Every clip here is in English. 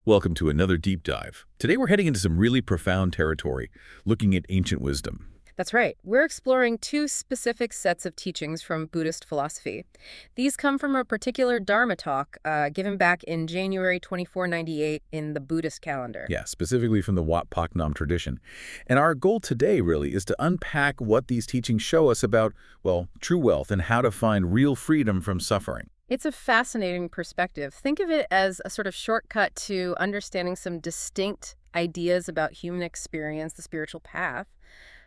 Welcome to another deep dive. Today we're heading into some really profound territory, looking at ancient wisdom. That's right. We're exploring two specific sets of teachings from Buddhist philosophy. These come from a particular Dharma talk given back in January 2498 in the Buddhist calendar. Yeah, specifically from the Wat Pak Nam tradition. And our goal today really is to unpack what these teachings show us about, well, true wealth and how to find real freedom from suffering. It's a fascinating perspective. Think of it as a sort of shortcut to understanding some distinct ideas about human experience, the spiritual path.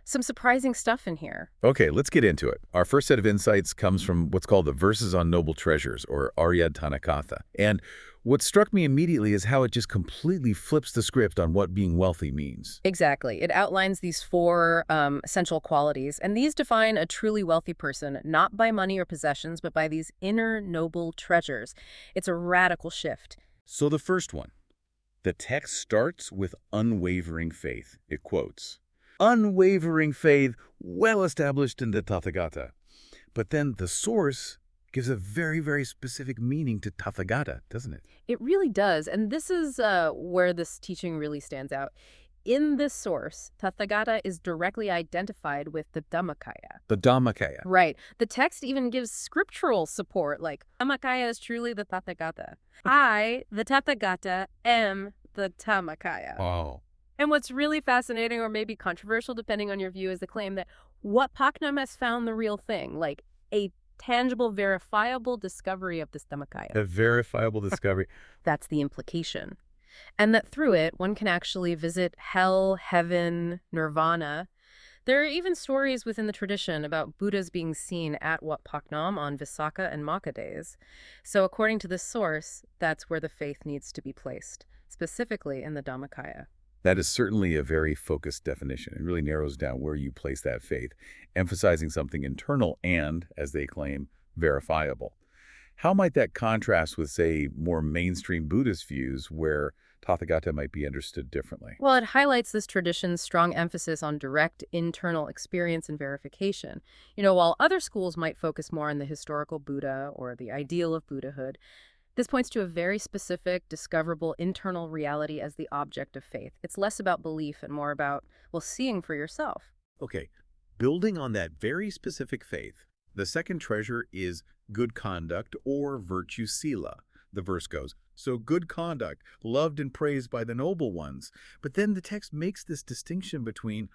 Some surprising stuff in here. Okay, let's get into it. Our first set of insights comes from what's called the Verses on Noble Treasures, or Ariya Dhana Katha. And what struck me immediately is how it just completely flips the script on what being wealthy means. Exactly. It outlines these four essential qualities, and these define a truly wealthy person, not by money or possessions, but by these inner noble treasures. It's a radical shift. So the first one, the text starts with unwavering faith. It quotes, unwavering faith, well established in the Tathagata. But then the source gives a very, very specific meaning to Tathagata, doesn't it? It really does, and this is where this teaching really stands out. In this source, Tathagata is directly identified with the Dhammakaya. The Dhammakaya. Right. The text even gives scriptural support, like, Dhammakaya is truly the Tathagata. I, the Tathagata, am the Dhammakaya. Wow. And what's really fascinating, or maybe controversial depending on your view, is the claim that Wat Pak Nam has found the real thing, like a tangible, verifiable discovery of this Dhammakaya. A verifiable discovery. That's the implication. And that through it, one can actually visit hell, heaven, Nirvana. There are even stories within the tradition about Buddhas being seen at Wat Pak Nam on Visakha and Magha days. So according to this source, that's where the faith needs to be placed, specifically in the Dhammakaya. That is certainly a very focused definition. It really narrows down where you place that faith, emphasizing something internal and, as they claim, verifiable. How might that contrast with, say, more mainstream Buddhist views where Tathagata might be understood differently? Well, it highlights this tradition's strong emphasis on direct internal experience and verification. While other schools might focus more on the historical Buddha or the ideal of Buddhahood, this points to a very specific, discoverable internal reality as the object of faith. It's less about belief and more about, seeing for yourself. Okay, building on that very specific faith, the second treasure is good conduct or virtue sila. The verse goes, so good conduct, loved and praised by the noble ones. But then the text makes this distinction between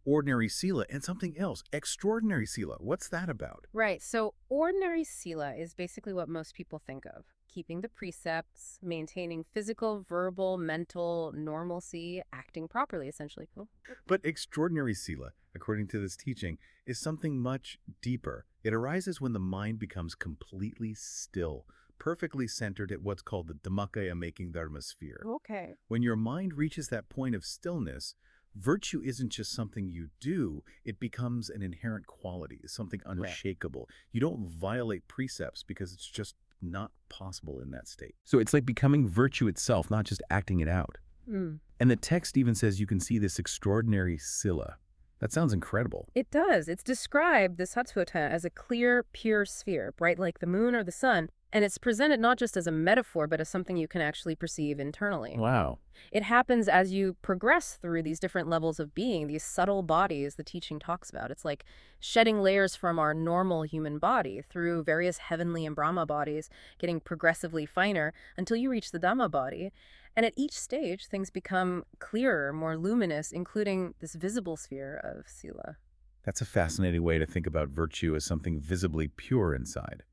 ordinary sila and something else, extraordinary sila. What's that about? Right, so ordinary sila is basically what most people think of. Keeping the precepts, maintaining physical, verbal, mental normalcy, acting properly, essentially. Cool. But extraordinary sila, according to this teaching, is something much deeper. It arises when the mind becomes completely still, perfectly centered at what's called the Dhammakaya making Dharma sphere. Okay. When your mind reaches that point of stillness, virtue isn't just something you do, it becomes an inherent quality, something unshakable. Right. You don't violate precepts because it's just not possible in that state. So it's like becoming virtue itself, not just acting it out. And the text even says you can see this extraordinary sila. That sounds incredible. It does. It's described, the Sattva, as a clear, pure sphere, bright like the moon or the sun. And it's presented not just as a metaphor, but as something you can actually perceive internally. Wow. It happens as you progress through these different levels of being, these subtle bodies the teaching talks about. It's like shedding layers from our normal human body through various heavenly and Brahma bodies, getting progressively finer until you reach the Dhamma body. And at each stage, things become clearer, more luminous, including this visible sphere of sila. That's a fascinating way to think about virtue as something visibly pure inside.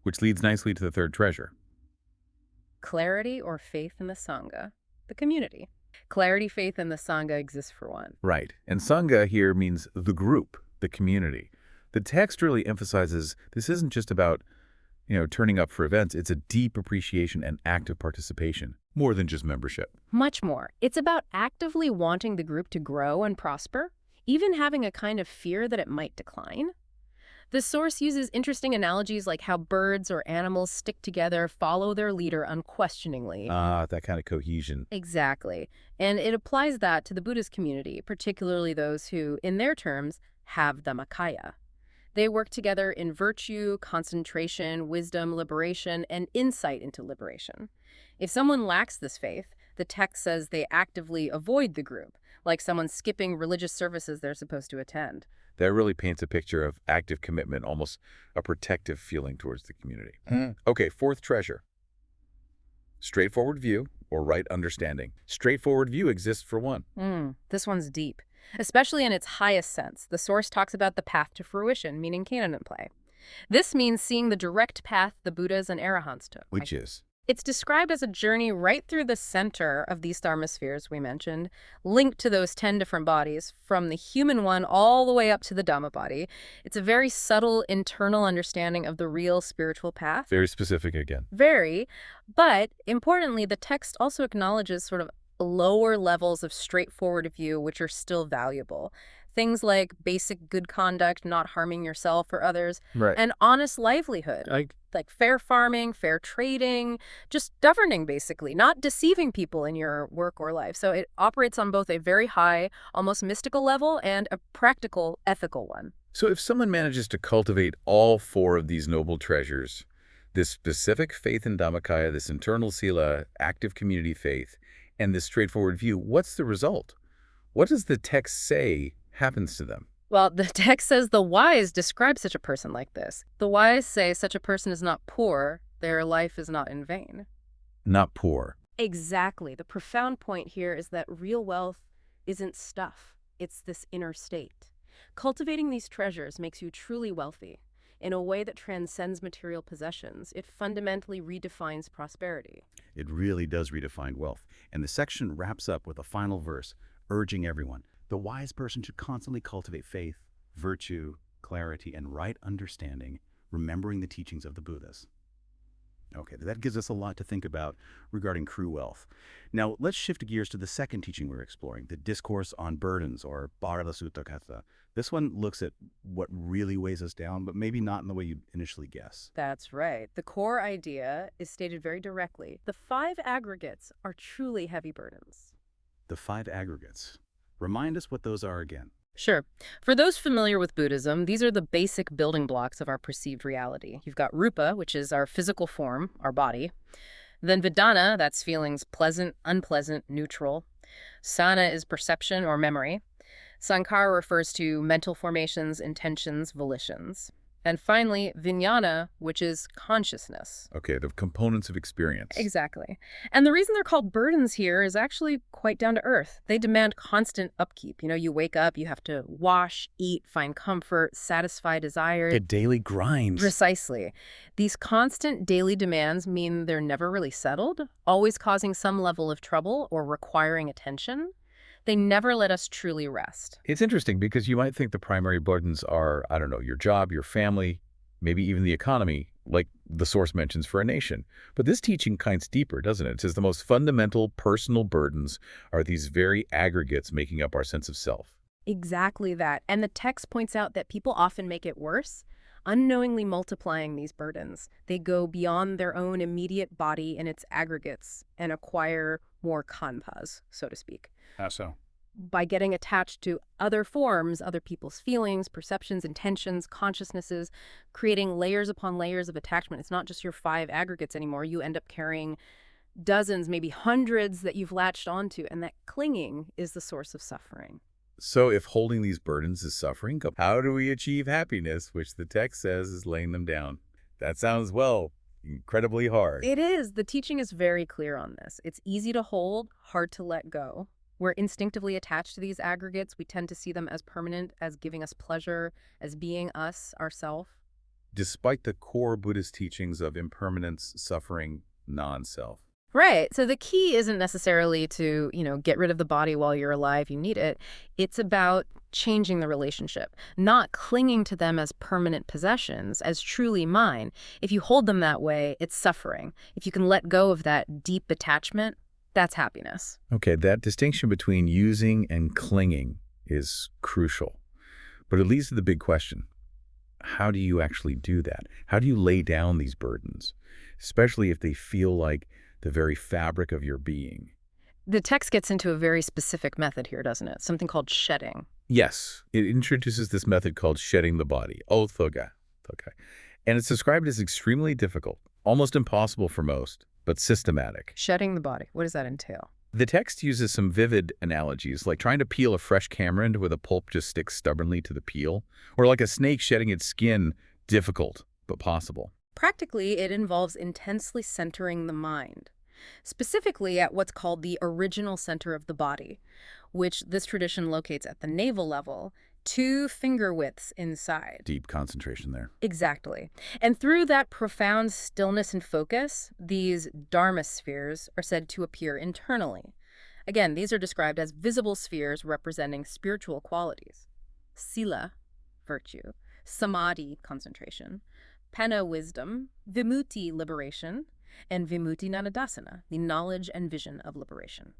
Which leads nicely to the third treasure. Clarity or faith in the Sangha, the community. Clarity, faith in the Sangha exists for one. Right. And Sangha here means the group, the community. The text really emphasizes this isn't just about, turning up for events. It's a deep appreciation and active participation, more than just membership. Much more. It's about actively wanting the group to grow and prosper, even having a kind of fear that it might decline. The source uses interesting analogies like how birds or animals stick together, follow their leader unquestioningly. That kind of cohesion. Exactly. And it applies that to the Buddhist community, particularly those who, in their terms, have Dhammakaya. They work together in virtue, concentration, wisdom, liberation, and insight into liberation. If someone lacks this faith, the text says they actively avoid the group, like someone skipping religious services they're supposed to attend. That really paints a picture of active commitment, almost a protective feeling towards the community. Okay, fourth treasure. Straightforward view or right understanding. Straightforward view exists for one. This one's deep, especially in its highest sense. The source talks about the path to fruition, meaning Canaan play. This means seeing the direct path the Buddhas and Arahants took. Which is? It's described as a journey right through the center of these Dharma spheres we mentioned, linked to those 10 different bodies, from the human one all the way up to the Dhamma body. It's a very subtle internal understanding of the real spiritual path. Very specific again. Very. But importantly, the text also acknowledges sort of lower levels of straightforward view, which are still valuable. Things like basic good conduct, not harming yourself or others, and honest livelihood, like fair farming, fair trading, just governing basically, not deceiving people in your work or life. So it operates on both a very high, almost mystical level and a practical, ethical one. So if someone manages to cultivate all four of these noble treasures, this specific faith in Dhammakaya, this internal sila, active community faith, and this straightforward view, what's the result? What does the text say happens to them? Well, the text says the wise describe such a person like this. The wise say such a person is not poor, their life is not in vain. Not poor. Exactly. The profound point here is that real wealth isn't stuff. It's this inner state. Cultivating these treasures makes you truly wealthy in a way that transcends material possessions. It fundamentally redefines prosperity. It really does redefine wealth. And the section wraps up with a final verse, urging everyone. The wise person should constantly cultivate faith, virtue, clarity, and right understanding, remembering the teachings of the Buddhas. Okay, that gives us a lot to think about regarding true wealth. Now, let's shift gears to the second teaching we're exploring, the Discourse on Burdens, or Bhara Sutta Katha. This one looks at what really weighs us down, but maybe not in the way you'd initially guess. That's right. The core idea is stated very directly. The 5 aggregates are truly heavy burdens. The 5 aggregates. Remind us what those are again. Sure. For those familiar with Buddhism, these are the basic building blocks of our perceived reality. You've got rupa, which is our physical form, our body. Then vedana, that's feelings pleasant, unpleasant, neutral. Sana is perception or memory. Sankhara refers to mental formations, intentions, volitions. And finally, vijnana, which is consciousness. Okay, the components of experience. Exactly. And the reason they're called burdens here is actually quite down to earth. They demand constant upkeep. You know, you wake up, you have to wash, eat, find comfort, satisfy desires. A daily grind. Precisely. These constant daily demands mean they're never really settled, always causing some level of trouble or requiring attention. They never let us truly rest. It's interesting because you might think the primary burdens are, I don't know, your job, your family, maybe even the economy, like the source mentions for a nation. But this teaching kinds deeper, doesn't it? It says the most fundamental personal burdens are these very aggregates making up our sense of self. Exactly that. And the text points out that people often make it worse, unknowingly multiplying these burdens. They go beyond their own immediate body and its aggregates and acquire more kaṇḍas, so to speak. How so? By getting attached to other forms, other people's feelings, perceptions, intentions, consciousnesses, creating layers upon layers of attachment. It's not just your 5 aggregates anymore. You end up carrying dozens, maybe hundreds that you've latched onto, and that clinging is the source of suffering. So if holding these burdens is suffering, how do we achieve happiness, which the text says is laying them down? That sounds, well, incredibly hard. It is. The teaching is very clear on this. It's easy to hold, hard to let go. We're instinctively attached to these aggregates. We tend to see them as permanent, as giving us pleasure, as being us, ourself. Despite the core Buddhist teachings of impermanence, suffering, non-self. Right. So the key isn't necessarily to, get rid of the body while you're alive. You need it. It's about changing the relationship, not clinging to them as permanent possessions, as truly mine. If you hold them that way, it's suffering. If you can let go of that deep attachment, that's happiness. Okay, that distinction between using and clinging is crucial. But it leads to the big question. How do you actually do that? How do you lay down these burdens, especially if they feel like the very fabric of your being? The text gets into a very specific method here, doesn't it? Something called shedding. Yes, it introduces this method called shedding the body, othoga. And it's described as extremely difficult, almost impossible for most, but systematic. Shedding the body. What does that entail? The text uses some vivid analogies, like trying to peel a fresh tamarind where the pulp just sticks stubbornly to the peel, or like a snake shedding its skin, difficult but possible. Practically, it involves intensely centering the mind, specifically at what's called the original center of the body, which this tradition locates at the navel level, 2 finger widths inside. Deep concentration there. Exactly. And through that profound stillness and focus, these Dharma spheres are said to appear internally. Again, these are described as visible spheres representing spiritual qualities. Sila, virtue; samadhi, concentration; panna, wisdom; vimutti, liberation; and vimutti nanadasana, the knowledge and vision of liberation.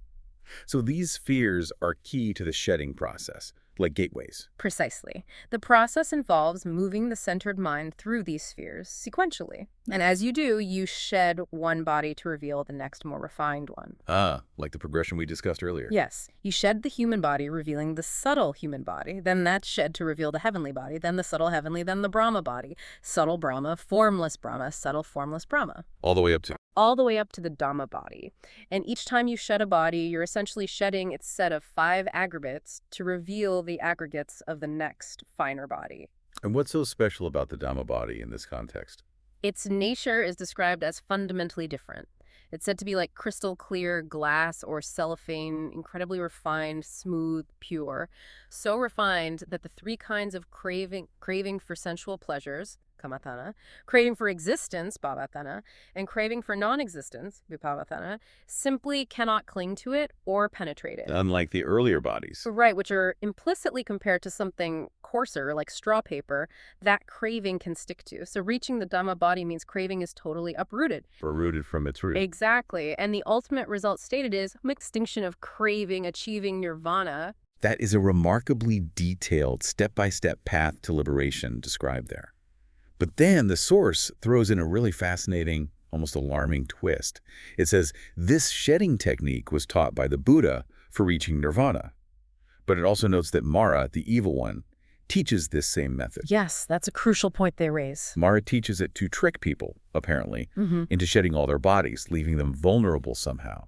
So these spheres are key to the shedding process, like gateways. Precisely. The process involves moving the centered mind through these spheres sequentially. And as you do, you shed one body to reveal the next more refined one. Ah, like the progression we discussed earlier. Yes. You shed the human body, revealing the subtle human body. Then that's shed to reveal the heavenly body. Then the subtle heavenly. Then the Brahma body. Subtle Brahma, formless Brahma, subtle formless Brahma. All the way up to... All the way up to the Dhamma body. And each time you shed a body, you're essentially shedding its set of 5 aggregates to reveal the aggregates of the next finer body. And what's so special about the Dhamma body in this context? Its nature is described as fundamentally different. It's said to be like crystal clear glass or cellophane, incredibly refined, smooth, pure. So refined that the 3 kinds of craving for sensual pleasures, kamatana, craving for existence, bhavatana, and craving for non-existence, vipavatana, simply cannot cling to it or penetrate it. Unlike the earlier bodies. Right, which are implicitly compared to something coarser, like straw paper, that craving can stick to. So reaching the Dhamma body means craving is totally uprooted. Rooted from its root. Exactly. And the ultimate result stated is extinction of craving, achieving nirvana. That is a remarkably detailed, step-by-step path to liberation described there. But then the source throws in a really fascinating, almost alarming twist. It says, this shedding technique was taught by the Buddha for reaching nirvana. But it also notes that Mara, the evil one, teaches this same method. Yes, that's a crucial point they raise. Mara teaches it to trick people, apparently, into shedding all their bodies, leaving them vulnerable somehow.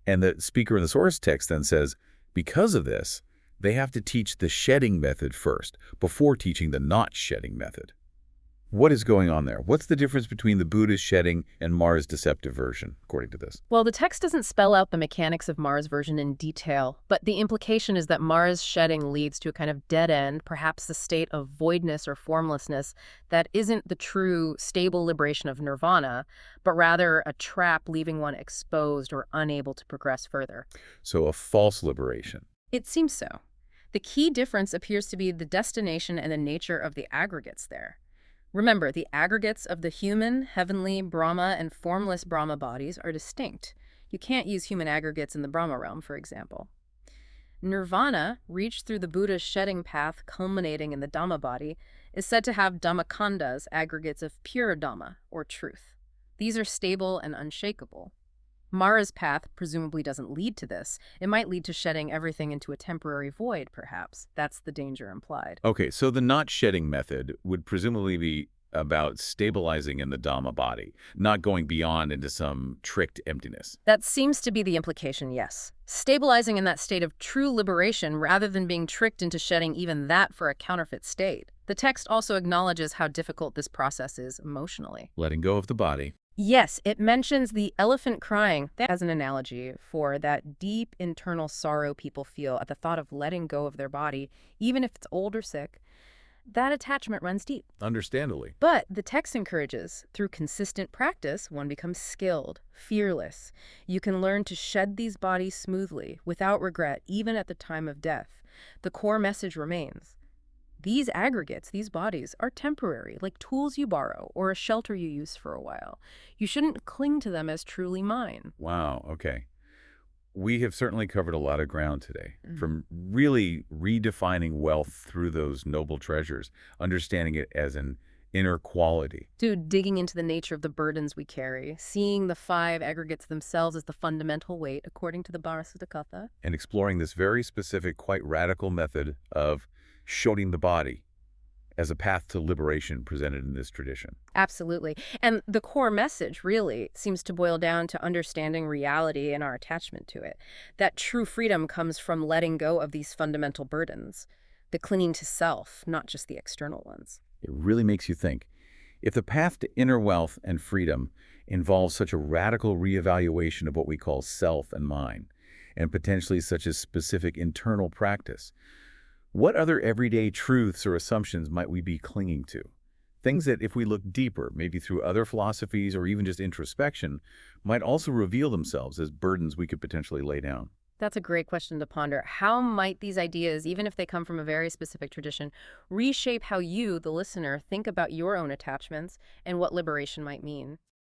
And the speaker in the source text then says, because of this, they have to teach the shedding method first, before teaching the not shedding method. What is going on there? What's the difference between the Buddha's shedding and Mara's deceptive version, according to this? Well, the text doesn't spell out the mechanics of Mara's version in detail, but the implication is that Mara's shedding leads to a kind of dead end, perhaps a state of voidness or formlessness that isn't the true, stable liberation of nirvana, but rather a trap leaving one exposed or unable to progress further. So a false liberation. It seems so. The key difference appears to be the destination and the nature of the aggregates there. Remember, the aggregates of the human, heavenly, Brahma, and formless Brahma bodies are distinct. You can't use human aggregates in the Brahma realm, for example. Nirvana, reached through the Buddha's shedding path culminating in the Dhamma body, is said to have Dhammakandas, aggregates of pure Dhamma, or truth. These are stable and unshakable. Mara's path presumably doesn't lead to this. It might lead to shedding everything into a temporary void, perhaps. That's the danger implied. Okay, so the not shedding method would presumably be about stabilizing in the Dhamma body, not going beyond into some tricked emptiness. That seems to be the implication, yes. Stabilizing in that state of true liberation rather than being tricked into shedding even that for a counterfeit state. The text also acknowledges how difficult this process is emotionally. Letting go of the body. Yes, it mentions the elephant crying as an analogy for that deep internal sorrow people feel at the thought of letting go of their body, even if it's old or sick. That attachment runs deep. Understandably. But the text encourages, through consistent practice, one becomes skilled, fearless. You can learn to shed these bodies smoothly, without regret, even at the time of death. The core message remains. These aggregates, these bodies, are temporary, like tools you borrow or a shelter you use for a while. You shouldn't cling to them as truly mine. Wow, okay. We have certainly covered a lot of ground today, from really redefining wealth through those noble treasures, understanding it as an inner quality. Dude, digging into the nature of the burdens we carry, seeing the 5 aggregates themselves as the fundamental weight, according to the Bhara Sutta Katha. And exploring this very specific, quite radical method of shedding the body as a path to liberation presented in this tradition. Absolutely. And the core message really seems to boil down to understanding reality and our attachment to it. That true freedom comes from letting go of these fundamental burdens, the clinging to self, not just the external ones. It really makes you think. If the path to inner wealth and freedom involves such a radical reevaluation of what we call self and mind, and potentially such a specific internal practice, what other everyday truths or assumptions might we be clinging to? Things that, if we look deeper, maybe through other philosophies or even just introspection, might also reveal themselves as burdens we could potentially lay down. That's a great question to ponder. How might these ideas, even if they come from a very specific tradition, reshape how you, the listener, think about your own attachments and what liberation might mean?